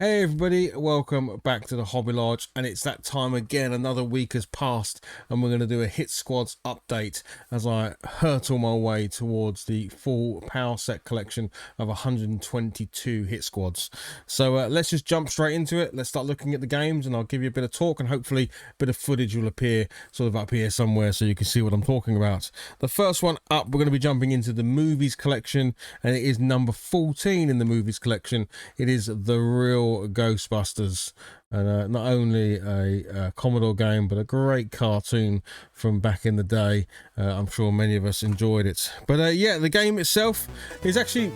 Hey everybody, welcome back to the Hobby Lodge, and it's that time again. Another week has passed and we're going to do a Hit Squads update as I hurtle my way towards the full power set collection of 122 Hit Squads. So let's just jump straight into it. Let's start looking at the games and I'll give you a bit of talk, and hopefully a bit of footage will appear sort of up here somewhere so you can see what I'm talking about. The first one up, we're going to be jumping into the movies collection, and it is number 14 in the movies collection. It is the real Ghostbusters, and not only a Commodore game but a great cartoon from back in the day. I'm sure many of us enjoyed it, but yeah, the game itself is actually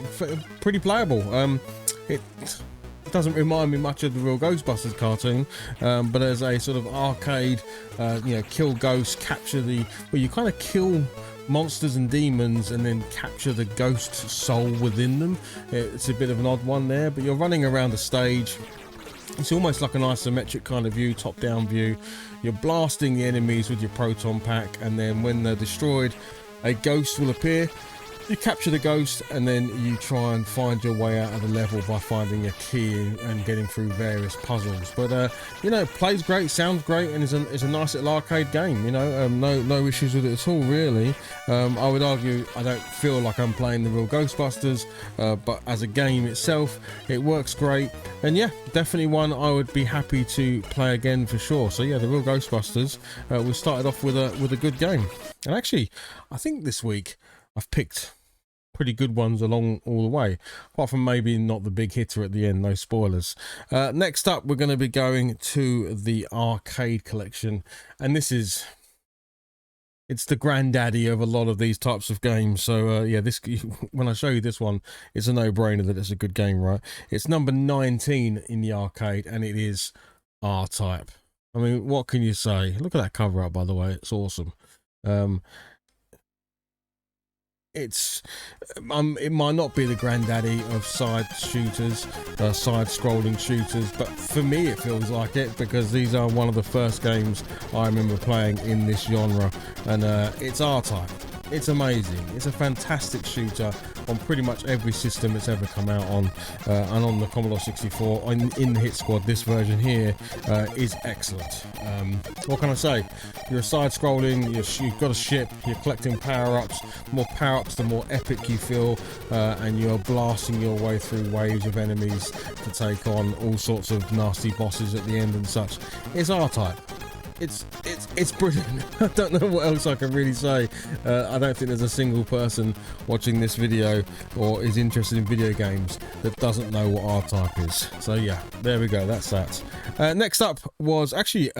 pretty playable. It doesn't remind me much of the real Ghostbusters cartoon, but as a sort of arcade, kill ghosts, capture you kind of kill monsters and demons and then capture the ghost soul within them. It's a bit of an odd one there, but you're running around the stage. It's almost like an isometric kind of view, top-down view. You're blasting the enemies with your proton pack, and then when they're destroyed, a ghost will appear. You capture the ghost and then you try and find your way out of the level by finding a key and getting through various puzzles. But plays great, sounds great, and is a nice little arcade game. No issues with it at all, really. I would argue I don't feel like I'm playing the real Ghostbusters, but as a game itself, it works great. And yeah, definitely one I would be happy to play again for sure. So yeah, the real Ghostbusters. We started off with a good game, and actually, I think this week I've picked pretty good ones along all the way, apart from maybe not the big hitter at the end, no spoilers. Next up, we're going to be going to the arcade collection, and it's the granddaddy of a lot of these types of games. So yeah, when I show you this one, it's a no-brainer that it's a good game, right? It's number 19 in the arcade, and it is R-Type. I mean, what can you say? Look at that cover up, by the way. It's awesome. It might not be the granddaddy of side shooters, side-scrolling shooters, but for me it feels like it, because these are one of the first games I remember playing in this genre, and it's R-Type. It's amazing. It's a fantastic shooter on pretty much every system it's ever come out on, and on the Commodore 64 in the Hit Squad. This version here is excellent. What can I say? You're a side-scrolling, you've got a ship, you're collecting power-ups. The more power-ups, the more epic you feel, and you're blasting your way through waves of enemies to take on all sorts of nasty bosses at the end and such. It's R-Type. It's brilliant. I don't know what else I can really say. I don't think there's a single person watching this video or is interested in video games that doesn't know what R-Type is. So yeah, there we go. That's that. Next up was actually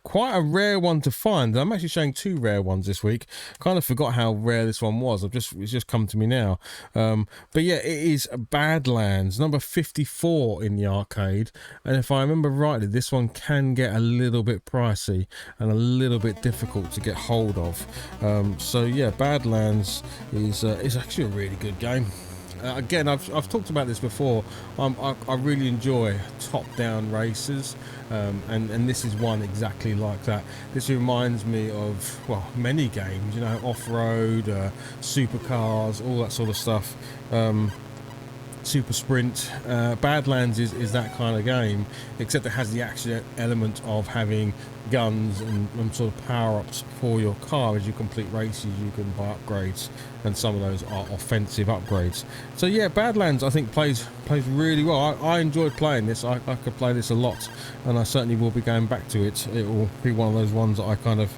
quite a rare one to find. I'm actually showing two rare ones this week. Kind of forgot how rare this one was. It's just come to me now. But yeah, it is Badlands, number 54 in the arcade. And if I remember rightly, this one can get a little bit pricey and a little bit difficult to get hold of. So yeah, Badlands is actually a really good game. Again, I've talked about this before. I really enjoy top-down races, and this is one exactly like that. This reminds me of, well, many games, off-road, supercars, all that sort of stuff. Super Sprint. Badlands is that kind of game, except it has the action element of having guns and sort of power-ups for your car. As you complete races, you can buy upgrades, and some of those are offensive upgrades. So yeah, Badlands I think plays really well. I enjoyed playing this. I could play this a lot, and I certainly will be going back to it. It will be one of those ones that I kind of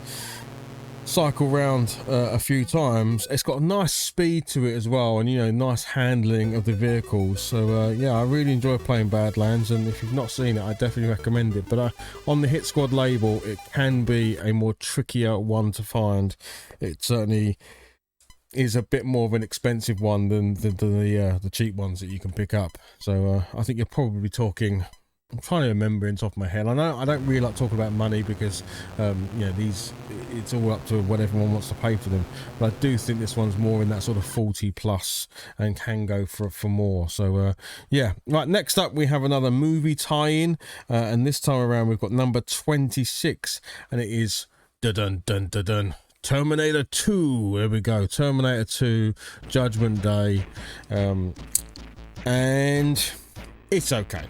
cycle round a few times. It's got a nice speed to it as well, and nice handling of the vehicles. So yeah, I really enjoy playing Badlands, and if you've not seen it, I definitely recommend it. But on the Hit Squad label, it can be a more trickier one to find. It certainly is a bit more of an expensive one than the cheap ones that you can pick up. So I think you're probably talking, I'm trying to remember in the top of my head. I know I don't really like talking about money because, it's all up to what everyone wants to pay for them. But I do think this one's more in that sort of 40 plus and can go for more. So, yeah. Right, next up we have another movie tie-in. And this time around we've got number 26. And it is dun-dun-dun-dun-dun. Terminator 2. There we go. Terminator 2, Judgment Day. And it's okay.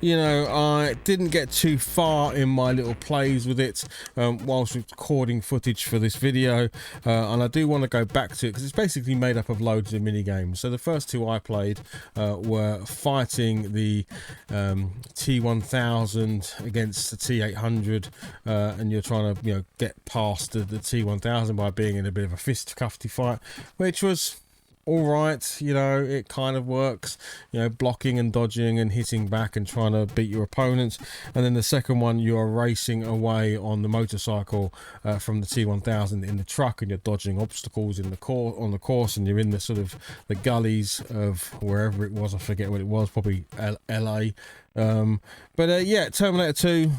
you know, I didn't get too far in my little plays with it whilst recording footage for this video, and I do want to go back to it because it's basically made up of loads of mini games. So the first two I played were fighting the T1000 against the T800, and you're trying to, you know, get past the T1000 by being in a bit of a fisticuffy fight, which was all right. You know, it kind of works, you know, blocking and dodging and hitting back and trying to beat your opponents. And then the second one, you are racing away on the motorcycle from the T1000 in the truck, and you're dodging obstacles in the on the course, and you're in the sort of the gullies of wherever it was. I forget what it was, probably LA. But yeah, Terminator 2,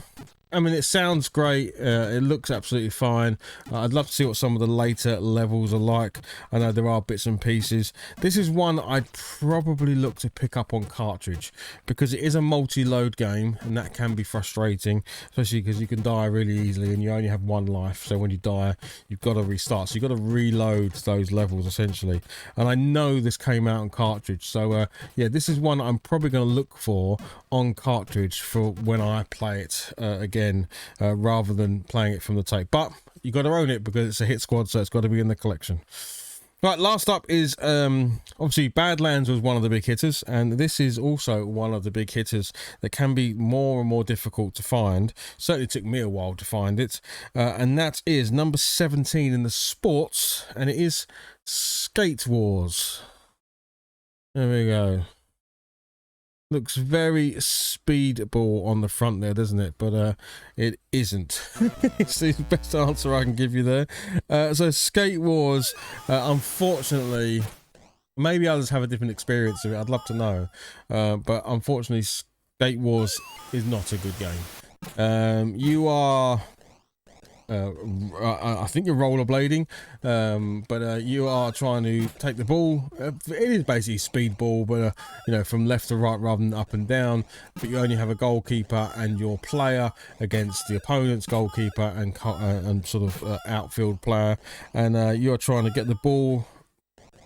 I mean, it sounds great. It looks absolutely fine. I'd love to see what some of the later levels are like. I know there are bits and pieces. This is one I'd probably look to pick up on cartridge because it is a multi-load game, and that can be frustrating, especially because you can die really easily and you only have one life. So when you die, you've got to restart. So you've got to reload those levels essentially. And I know this came out on cartridge. So yeah, this is one I'm probably going to look for on cartridge for when I play it again. Rather than playing it from the tape, but you got to own it because it's a hit squad, so it's got to be in the collection. Right, last up is obviously Badlands was one of the big hitters, and this is also one of the big hitters that can be more and more difficult to find. Certainly took me a while to find it, and that is number 17 in the sports, and it is Skate Wars. There we go. Looks very speedball on the front there, doesn't it? But it isn't. It's the best answer I can give you there. So Skate Wars, unfortunately, maybe others have a different experience of it. I'd love to know. But unfortunately, Skate Wars is not a good game. You are... I think you're rollerblading, but you are trying to take the ball. It is basically speedball, but you know, from left to right rather than up and down. But you only have a goalkeeper and your player against the opponent's goalkeeper and sort of outfield player, and you're trying to get the ball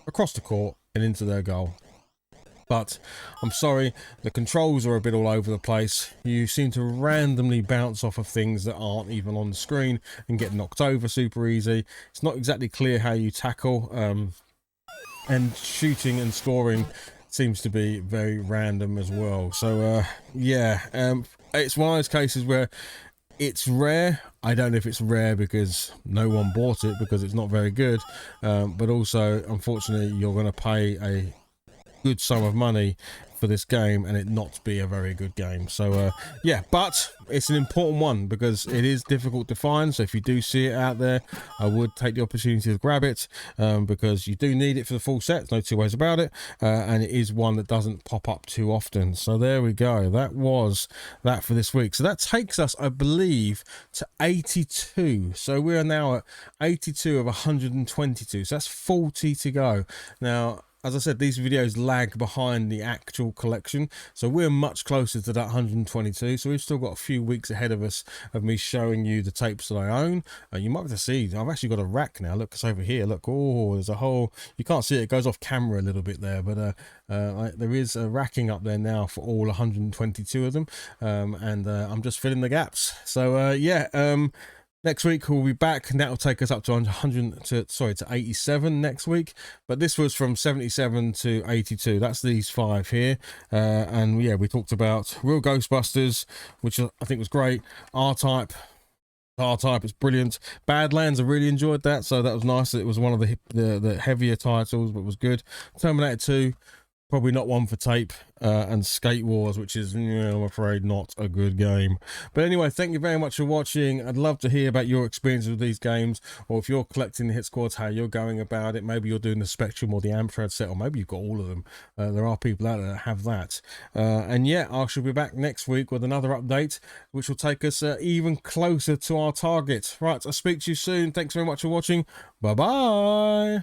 across the court and into their goal. But I'm sorry, the controls are a bit all over the place. You seem to randomly bounce off of things that aren't even on the screen and get knocked over super easy. It's not exactly clear how you tackle, and shooting and scoring seems to be very random as well. So yeah, it's one of those cases where it's rare. I don't know if it's rare because no one bought it because it's not very good, but also unfortunately you're going to pay a good sum of money for this game and it not be a very good game. So yeah, but it's an important one because it is difficult to find. So if you do see it out there, I would take the opportunity to grab it, because you do need it for the full set, no two ways about it, and it is one that doesn't pop up too often. So there we go, that was that for this week. So that takes us, I believe, to 82. So we are now at 82 of 122, so that's 40 to go. Now, as I said, these videos lag behind the actual collection, so we're much closer to that 122. So we've still got a few weeks ahead of us of me showing you the tapes that I own. You might have to see, I've actually got a rack now. Look, it's over here. Look, oh, there's a whole, you can't see it, it goes off camera a little bit there, but there is a racking up there now for all 122 of them, and I'm just filling the gaps. So yeah, next week we'll be back, and that will take us up to 87 next week. But this was from 77 to 82. That's these five here. And yeah, we talked about Real Ghostbusters, which I think was great. R-Type is brilliant. Badlands, I really enjoyed that, so that was nice. It was one of the heavier titles, but was good. Terminator 2, probably not one for tape, and Skate Wars, which is, I'm afraid, not a good game. But anyway, thank you very much for watching. I'd love to hear about your experience with these games, or if you're collecting the hit squads, how you're going about it. Maybe you're doing the Spectrum or the Amstrad set, or maybe you've got all of them. There are people out there that have that. And yeah, I shall be back next week with another update, which will take us even closer to our target. Right, I'll speak to you soon. Thanks very much for watching. Bye-bye.